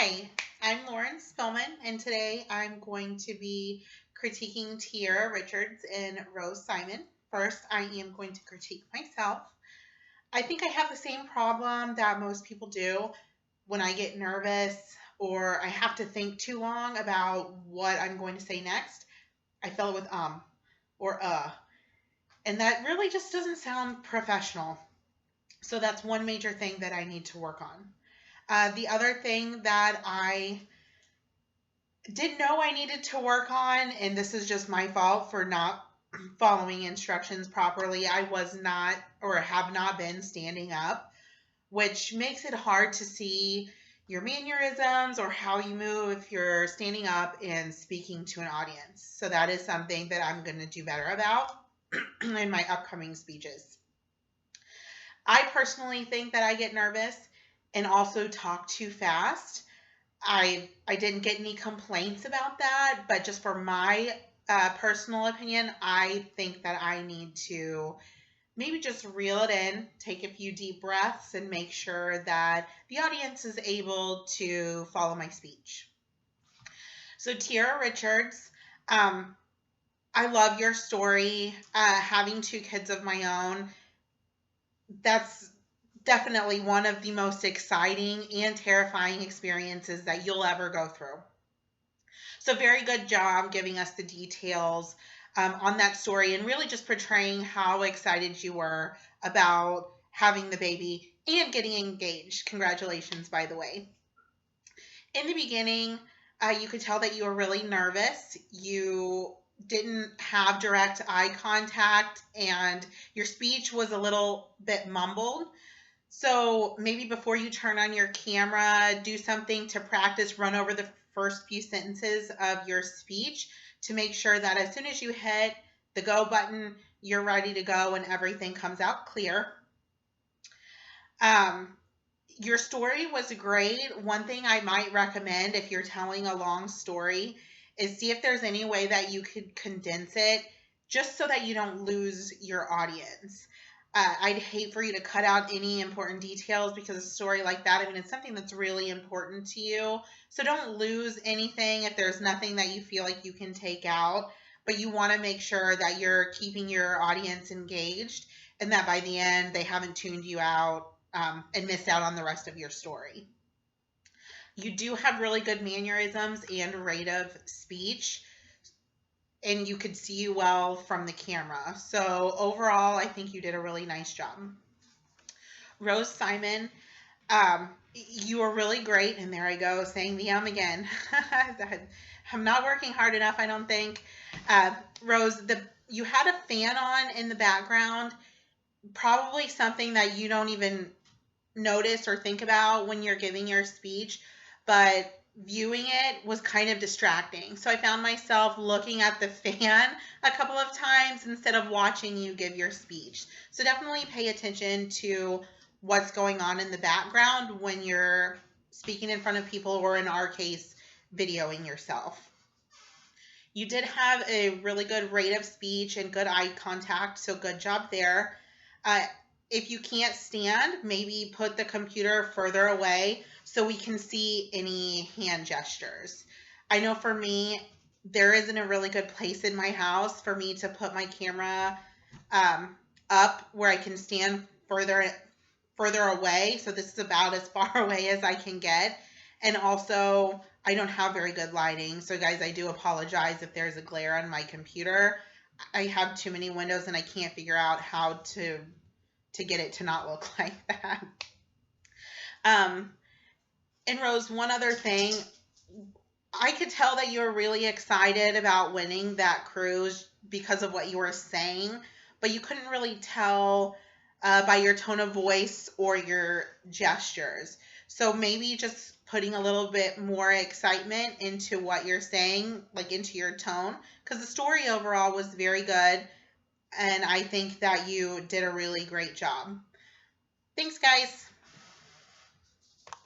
Hi, I'm Lauren Spillman, and today I'm going to be critiquing Tiara Richards and Rose Simon. First, I am going to critique myself. I think I have the same problem that most people do when I get nervous or I have to think too long about what I'm going to say next. I fill it with or and that really just doesn't sound professional. So that's one major thing that I need to work on. The other thing that I didn't know I needed to work on, and this is just my fault for not following instructions properly. I was not or have not been standing up, which makes it hard to see your mannerisms or how you move if you're standing up and speaking to an audience. So that is something that I'm going to do better about in my upcoming speeches. I personally think that I get nervous and also talk too fast. I didn't get any complaints about that, but just for my personal opinion, I think that I need to maybe just reel it in, take a few deep breaths, and make sure that the audience is able to follow my speech. So, Tiara Richards, um, I love your story. Having two kids of my own, that's definitely one of the most exciting and terrifying experiences that you'll ever go through. So, very good job giving us the details on that story and really just portraying how excited you were about having the baby and getting engaged. Congratulations, by the way. In the beginning, you could tell that you were really nervous. You didn't have direct eye contact, and your speech was a little bit mumbled. So maybe before you turn on your camera, do something to practice, run over the first few sentences of your speech to make sure that as soon as you hit the go button, you're ready to go and everything comes out clear. Um, your story was great. One thing I might recommend if you're telling a long story is see if there's any way that you could condense it just so that you don't lose your audience. I'd hate for you to cut out any important details because a story like that, I mean, it's something that's really important to you. So don't lose anything if there's nothing that you feel like you can take out, but you want to make sure that you're keeping your audience engaged and that by the end they haven't tuned you out and missed out on the rest of your story. You do have really good mannerisms and rate of speech, and you could see you well from the camera. So overall, I think you did a really nice job. Rose Simon, you were really great, and there I go saying the again. I'm not working hard enough, I don't think. Rose, you had a fan on in the background, probably something that you don't even notice or think about when you're giving your speech, but viewing it was kind of distracting. So I found myself looking at the fan a couple of times instead of watching you give your speech. So definitely pay attention to what's going on in the background when you're speaking in front of people, or in our case, videoing yourself. You did have a really good rate of speech and good eye contact, so good job there. Uh, if you can't stand, maybe put the computer further away so we can see any hand gestures. I know for me, there isn't a really good place in my house for me to put my camera up where I can stand further away. So this is about as far away as I can get. And also, I don't have very good lighting. So guys, I do apologize if there's a glare on my computer. I have too many windows and I can't figure out how to get it to not look like that. Um, and Rose, one other thing, I could tell that you were really excited about winning that cruise because of what you were saying, but you couldn't really tell by your tone of voice or your gestures. So maybe just putting a little bit more excitement into what you're saying, like into your tone, because the story overall was very good. And I think that you did a really great job. Thanks, guys.